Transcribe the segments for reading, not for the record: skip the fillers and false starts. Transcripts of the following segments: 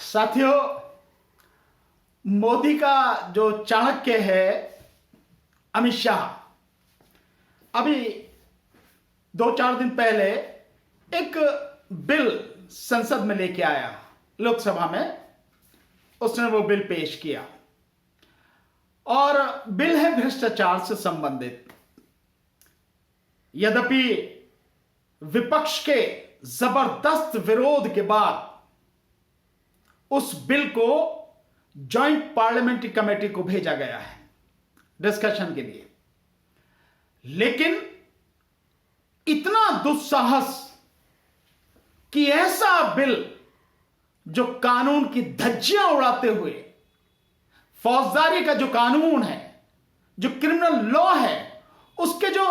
साथियों, मोदी का जो चाणक्य है अमित शाह, अभी 2-4 दिन पहले एक बिल संसद में लेके आया, लोकसभा में उसने वो बिल पेश किया और बिल है भ्रष्टाचार से संबंधित। यद्यपि विपक्ष के जबरदस्त विरोध के बाद उस बिल को जॉइंट पार्लियामेंट्री कमेटी को भेजा गया है डिस्कशन के लिए, लेकिन इतना दुस्साहस कि ऐसा बिल जो कानून की धज्जियां उड़ाते हुए, फौजदारी का जो कानून है, जो क्रिमिनल लॉ है, उसके जो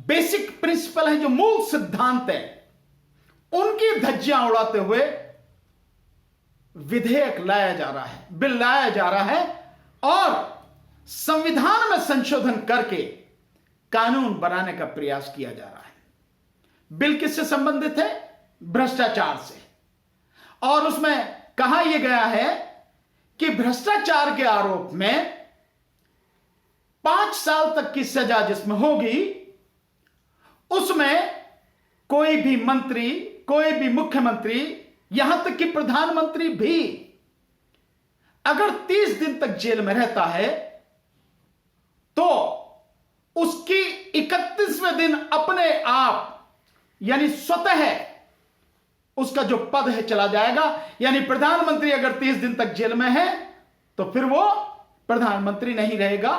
बेसिक प्रिंसिपल है, जो मूल सिद्धांत है, उनकी धज्जियां उड़ाते हुए विधेयक लाया जा रहा है, बिल लाया जा रहा है और संविधान में संशोधन करके कानून बनाने का प्रयास किया जा रहा है। बिल किससे संबंधित है? भ्रष्टाचार से। और उसमें कहा यह गया है कि भ्रष्टाचार के आरोप में 5 साल तक की सजा जिसमें होगी, उसमें कोई भी मंत्री, कोई भी मुख्यमंत्री, यहां तक कि प्रधानमंत्री भी अगर 30 दिन तक जेल में रहता है तो उसकी 31वें दिन अपने आप यानी स्वतः उसका जो पद है चला जाएगा। यानी प्रधानमंत्री अगर 30 दिन तक जेल में है तो फिर वो प्रधानमंत्री नहीं रहेगा।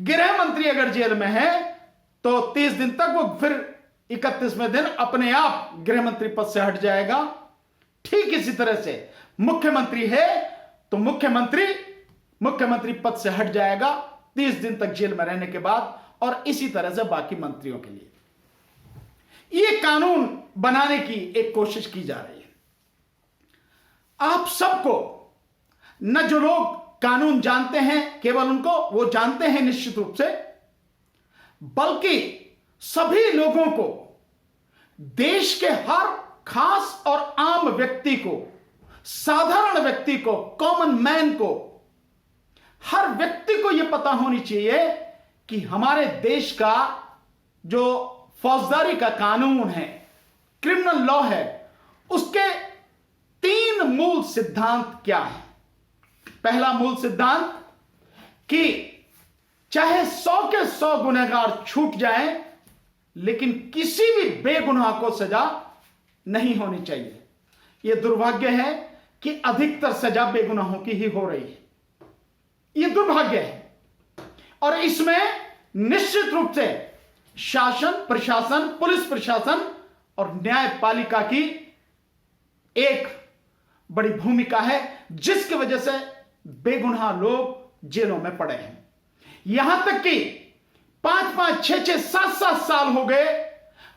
गृह मंत्री अगर जेल में है तो 30 दिन तक वो फिर 31वें दिन अपने आप गृह मंत्री पद से हट जाएगा। ठीक इसी तरह से मुख्यमंत्री है तो मुख्यमंत्री पद से हट जाएगा 30 दिन तक जेल में रहने के बाद, और इसी तरह से बाकी मंत्रियों के लिए यह कानून बनाने की एक कोशिश की जा रही है। आप सबको, न जो लोग कानून जानते हैं केवल उनको वो जानते हैं निश्चित रूप से, बल्कि सभी लोगों को, देश के हर खास और आम व्यक्ति को, साधारण व्यक्ति को, कॉमन मैन को, हर व्यक्ति को यह पता होनी चाहिए कि हमारे देश का जो फौजदारी का कानून है, क्रिमिनल लॉ है, उसके 3 मूल सिद्धांत क्या है। पहला मूल सिद्धांत कि चाहे 100 के 100 गुनहगार छूट जाएं, लेकिन किसी भी बेगुनाह को सजा नहीं होनी चाहिए। यह दुर्भाग्य है कि अधिकतर सजा बेगुनाहों की ही हो रही है। यह दुर्भाग्य है और इसमें निश्चित रूप से शासन, प्रशासन, पुलिस प्रशासन और न्यायपालिका की एक बड़ी भूमिका है, जिसकी वजह से बेगुनाह लोग जेलों में पड़े हैं। यहां तक कि 5-5, 6-6, 7-7 साल हो गए,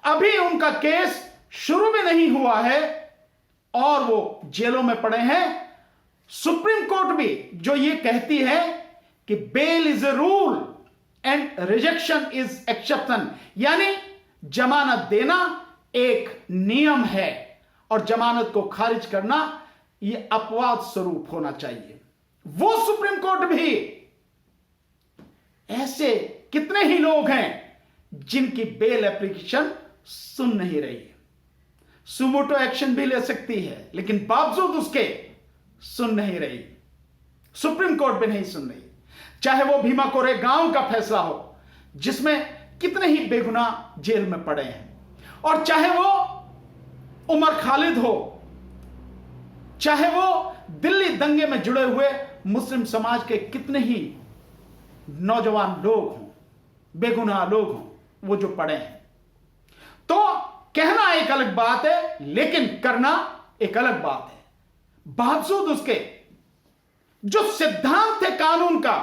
अभी उनका केस शुरू भी नहीं हुआ है और वो जेलों में पड़े हैं। सुप्रीम कोर्ट भी जो ये कहती है कि bail is a rule and rejection is exception, यानी जमानत देना एक नियम है और जमानत को खारिज करना यह अपवाद स्वरूप होना चाहिए। वो सुप्रीम कोर्ट भी, ऐसे कितने ही लोग हैं जिनकी बेल एप्लीकेशन सुन नहीं रही है। सुमोटो एक्शन भी ले सकती है, लेकिन बावजूद उसके सुन नहीं रही, सुप्रीम कोर्ट भी नहीं सुन रही। चाहे वो भीमा कोरेगांव का फैसला हो, जिसमें कितने ही बेगुनाह जेल में पड़े हैं, और चाहे वो उमर खालिद हो, चाहे वो दिल्ली दंगे में जुड़े हुए मुस्लिम समाज के कितने ही नौजवान लोग हों, बेगुनाह लोग हों, वो जो पड़े हैं। तो कहना एक अलग बात है, लेकिन करना एक अलग बात है। बावजूद उसके जो सिद्धांत है कानून का,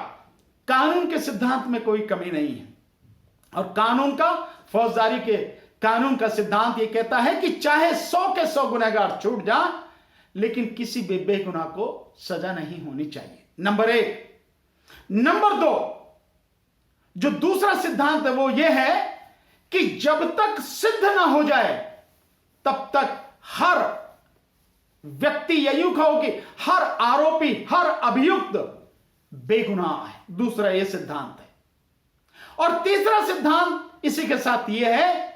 कानून के सिद्धांत में कोई कमी नहीं है। और कानून का, फौजदारी के कानून का सिद्धांत यह कहता है कि चाहे 100 के 100 गुनहगार छूट जा, लेकिन किसी भी बेगुनाह को सजा नहीं होनी चाहिए। नंबर 1। नंबर 2, जो दूसरा सिद्धांत है वो यह है कि जब तक सिद्ध ना हो जाए तब तक हर व्यक्ति या यूं कहो कि हर आरोपी, हर अभियुक्त बेगुनाह है। दूसरा यह सिद्धांत है। और तीसरा सिद्धांत इसी के साथ यह है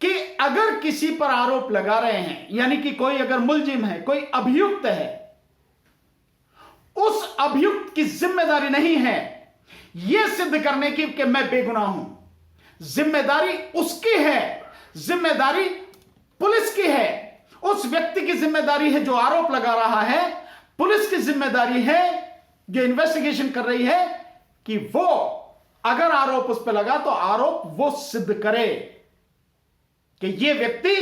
कि अगर किसी पर आरोप लगा रहे हैं, यानी कि कोई अगर मुलजिम है, कोई अभियुक्त है, उस अभियुक्त की जिम्मेदारी नहीं है यह सिद्ध करने की कि मैं बेगुनाह हूं। जिम्मेदारी उसकी है, जिम्मेदारी पुलिस की है। उस व्यक्ति की जिम्मेदारी है जो आरोप लगा रहा है, पुलिस की जिम्मेदारी है जो इन्वेस्टिगेशन कर रही है कि वो अगर आरोप उस पर लगा तो आरोप वो सिद्ध करे कि यह व्यक्ति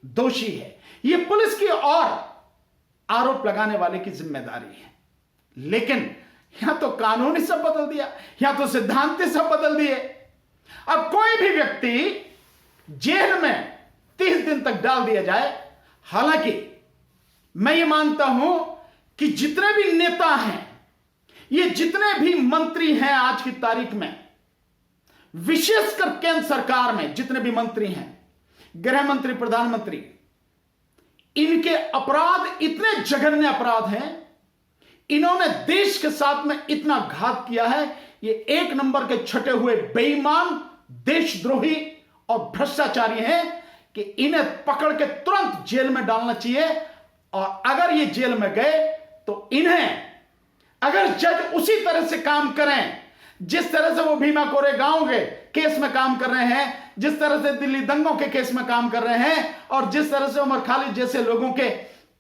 दोषी है। यह पुलिस की और आरोप लगाने वाले की जिम्मेदारी है। लेकिन यहां तो कानून ही सब बदल दिया, यहां तो सिद्धांत ही सब बदल दिए। अब कोई भी व्यक्ति जेल में 30 दिन तक डाल दिया जाए। हालांकि मैं ये मानता हूं कि जितने भी नेता हैं, ये जितने भी मंत्री हैं आज की तारीख में, विशेषकर केंद्र सरकार में जितने भी मंत्री हैं, गृह मंत्री, प्रधानमंत्री, इनके अपराध इतने जघन्य अपराध हैं। इन्होंने देश के साथ में इतना घात किया है। ये एक नंबर के छटे हुए बेईमान, देशद्रोही और भ्रष्टाचारी हैं कि इन्हें पकड़ के तुरंत जेल में डालना चाहिए। और अगर ये जेल में गए तो इन्हें, अगर जज उसी तरह से काम करें जिस तरह से वो भीमा कोरेगांव के केस में काम कर रहे हैं, जिस तरह से दिल्ली दंगों के केस में काम कर रहे हैं, और जिस तरह से उमर खालिद जैसे लोगों के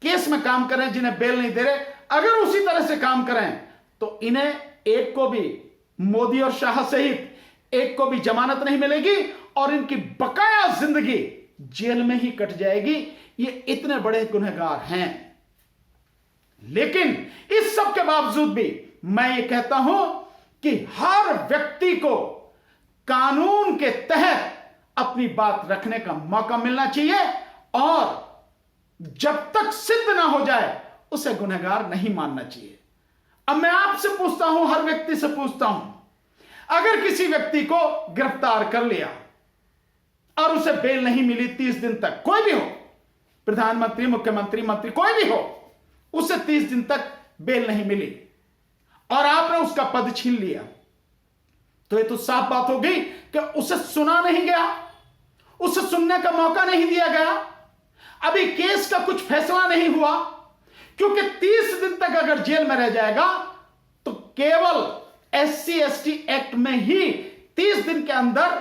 केस में काम कर रहे हैं जिन्हें बेल नहीं दे रहे, अगर उसी तरह से काम करें तो इन्हें एक को भी, मोदी और शाह सहित एक को भी जमानत नहीं मिलेगी और इनकी बकाया जिंदगी जेल में ही कट जाएगी। ये इतने बड़े गुनहगार हैं। लेकिन इस सब के बावजूद भी मैं ये कहता हूं कि हर व्यक्ति को कानून के तहत अपनी बात रखने का मौका मिलना चाहिए और जब तक सिद्ध ना हो जाए उसे गुनहगार नहीं मानना चाहिए। अब मैं आपसे पूछता हूं, हर व्यक्ति से पूछता हूं, अगर किसी व्यक्ति को गिरफ्तार कर लिया और उसे बेल नहीं मिली 30 दिन तक, कोई भी हो, प्रधानमंत्री, मुख्यमंत्री, मंत्री, कोई भी हो, उसे 30 दिन तक बेल नहीं मिली और आपने उसका पद छीन लिया, तो ये तो साफ बात हो गई कि उसे सुना नहीं गया, उसे सुनने का मौका नहीं दिया गया, अभी केस का कुछ फैसला नहीं हुआ। क्योंकि 30 दिन तक अगर जेल में रह जाएगा तो केवल SC/ST एक्ट में ही 30 दिन के अंदर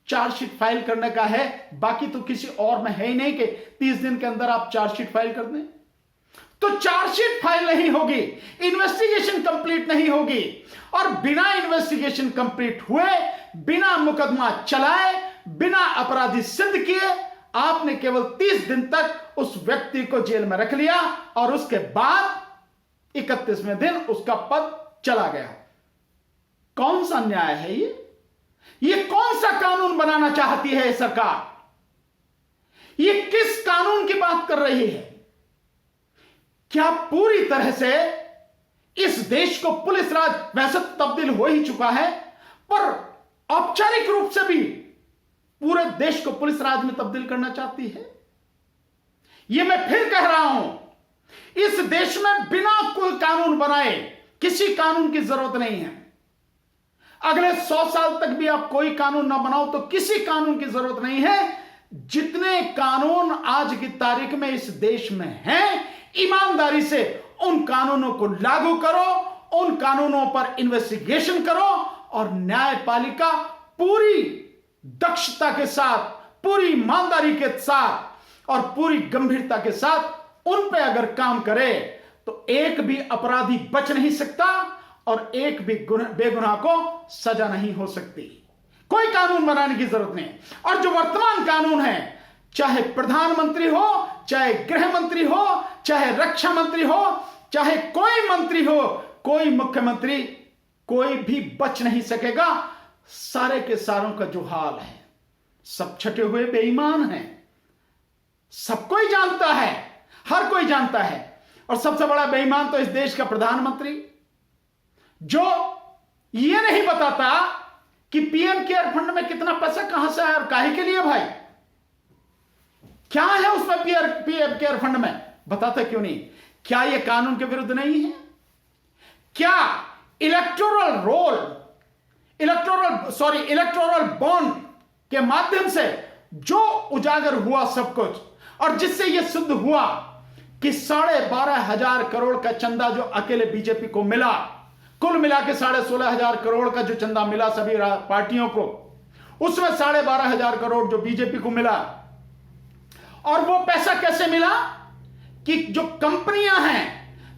चार्जशीट फाइल करने का है, बाकी तो किसी और में है ही नहीं कि 30 दिन के अंदर आप चार्जशीट फाइल कर दें। तो चार्जशीट फाइल नहीं होगी, इन्वेस्टिगेशन कंप्लीट नहीं होगी, और बिना इन्वेस्टिगेशन कंप्लीट हुए, बिना मुकदमा चलाए, बिना अपराधी सिद्ध किए आपने केवल 30 दिन तक उस व्यक्ति को जेल में रख लिया और उसके बाद 31वें दिन उसका पद चला गया। कौन सा न्याय है ये कौन सा कानून बनाना चाहती है सरकार? ये किस कानून की बात कर रही है? क्या पूरी तरह से इस देश को पुलिस राज, वैसे तब्दील हो ही चुका है, पर औपचारिक रूप से भी पूरे देश को पुलिस राज में तब्दील करना चाहती है? यह मैं फिर कह रहा हूं, इस देश में बिना कोई कानून बनाए किसी कानून की जरूरत नहीं है। अगले 100 साल तक भी आप कोई कानून ना बनाओ तो किसी कानून की जरूरत नहीं है। जितने कानून आज की तारीख में इस देश में हैं, ईमानदारी से उन कानूनों को लागू करो, उन कानूनों पर इन्वेस्टिगेशन करो और न्यायपालिका पूरी दक्षता के साथ, पूरी ईमानदारी के साथ और पूरी गंभीरता के साथ उन पे अगर काम करे तो एक भी अपराधी बच नहीं सकता और एक भी बेगुनाह को सजा नहीं हो सकती। कोई कानून बनाने की जरूरत नहीं। और जो वर्तमान कानून है, चाहे प्रधानमंत्री हो, चाहे गृह मंत्री हो, चाहे रक्षा मंत्री हो, चाहे कोई मंत्री हो, कोई मुख्यमंत्री, कोई भी बच नहीं सकेगा। सारे के सारों का जो हाल है, सब छटे हुए बेईमान हैं। सब कोई जानता है, हर कोई जानता है। और सबसे बड़ा बेईमान तो इस देश का प्रधानमंत्री, जो ये नहीं बताता कि पीएम केयर फंड में कितना पैसा कहां से आया और काहे के लिए भाई, क्या है उसमें पीएम केयर फंड में, बताते क्यों नहीं? क्या यह कानून के विरुद्ध नहीं है? क्या इलेक्टोरल बॉन्ड के माध्यम से जो उजागर हुआ सब कुछ, और जिससे यह सिद्ध हुआ कि 12,500 करोड़ का चंदा जो अकेले बीजेपी को मिला, कुल मिला के 16,500 करोड़ का जो चंदा मिला सभी पार्टियों को, उसमें 12,500 करोड़ जो बीजेपी को मिला। और वो पैसा कैसे मिला? कि जो कंपनियां हैं,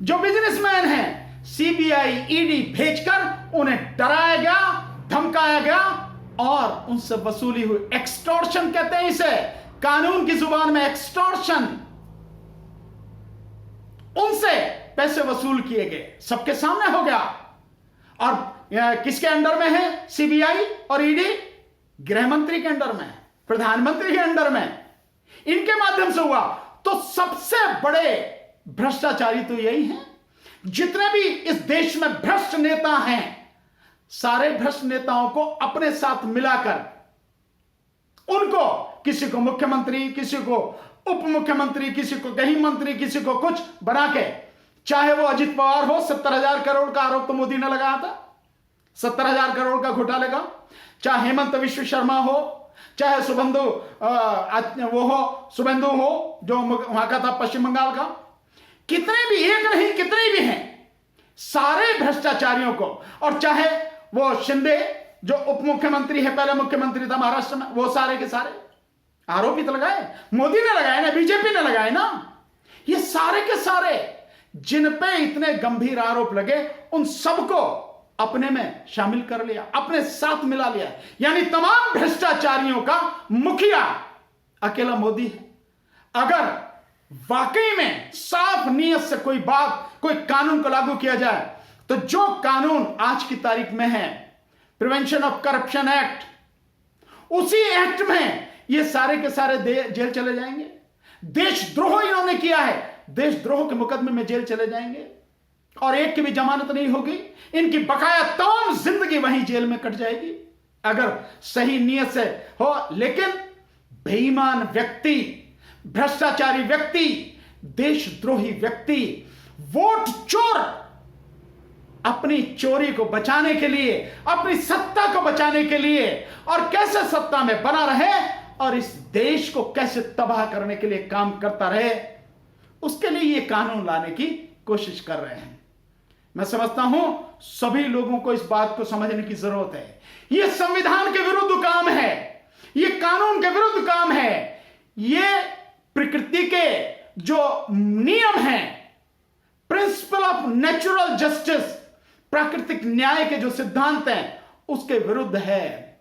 जो बिजनेसमैन हैं, सीबीआई ईडी भेजकर उन्हें डराया गया, धमकाया गया और उनसे वसूली हुई। एक्सटॉर्शन कहते हैं इसे, कानून की जुबान में एक्सटॉर्शन। उनसे पैसे वसूल किए गए, सबके सामने हो गया। और किसके अंडर में है सीबीआई और ईडी? गृह मंत्री के अंडर में, प्रधानमंत्री के अंडर में, इनके माध्यम से हुआ। तो सबसे बड़े भ्रष्टाचारी तो यही हैं। जितने भी इस देश में भ्रष्ट नेता हैं, सारे भ्रष्ट नेताओं को अपने साथ मिलाकर उनको, किसी को मुख्यमंत्री, किसी को उप मुख्यमंत्री, किसी को कहीं मंत्री, किसी को कुछ बना के, चाहे वो अजित पवार हो, 70,000 करोड़ का आरोप तो मोदी ने लगाया था, 70,000 करोड़ का घोटाले का, चाहे हेमंत विश्व शर्मा हो, चाहे शुभेंदु हो जो वहां का था पश्चिम बंगाल का, कितने भी, एक नहीं कितने भी हैं सारे भ्रष्टाचारियों को। और चाहे वो शिंदे जो उप मुख्यमंत्री है, पहले मुख्यमंत्री था महाराष्ट्र में, वो सारे के सारे आरोपित लगाए, मोदी ने लगाए ना, बीजेपी ने लगाए ना। ये सारे के सारे जिन पे इतने गंभीर आरोप लगे, उन सबको अपने में शामिल कर लिया, अपने साथ मिला लिया। यानी तमाम भ्रष्टाचारियों का मुखिया अकेला मोदी है। अगर वाकई में साफ नीयत से कोई बात, कोई कानून को लागू किया जाए, तो जो कानून आज की तारीख में है, प्रिवेंशन ऑफ करप्शन एक्ट, उसी एक्ट में ये सारे के सारे जेल चले जाएंगे। देशद्रोह इन्होंने किया है, देशद्रोह के मुकदमे में जेल चले जाएंगे और एक की भी जमानत नहीं होगी। इनकी बकाया तमाम जिंदगी वहीं जेल में कट जाएगी अगर सही नीयत से हो। लेकिन बेईमान व्यक्ति, भ्रष्टाचारी व्यक्ति, देशद्रोही व्यक्ति, वोट चोर अपनी चोरी को बचाने के लिए, अपनी सत्ता को बचाने के लिए, और कैसे सत्ता में बना रहे और इस देश को कैसे तबाह करने के लिए काम करता रहे, उसके लिए ये कानून लाने की कोशिश कर रहे हैं। मैं समझता हूं सभी लोगों को इस बात को समझने की जरूरत है। यह संविधान के विरुद्ध काम है, यह कानून के विरुद्ध काम है, यह प्रकृति के जो नियम हैं, प्रिंसिपल ऑफ नेचुरल जस्टिस, प्राकृतिक न्याय के जो सिद्धांत हैं, उसके विरुद्ध है।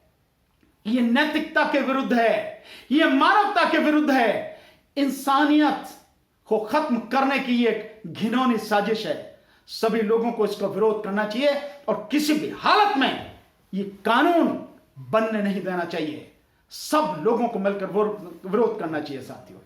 यह नैतिकता के विरुद्ध है, यह मानवता के विरुद्ध है। इंसानियत को खत्म करने की एक घिनौनी साजिश है। सभी लोगों को इसका विरोध करना चाहिए और किसी भी हालत में यह कानून बनने नहीं देना चाहिए। सब लोगों को मिलकर विरोध करना चाहिए साथियों।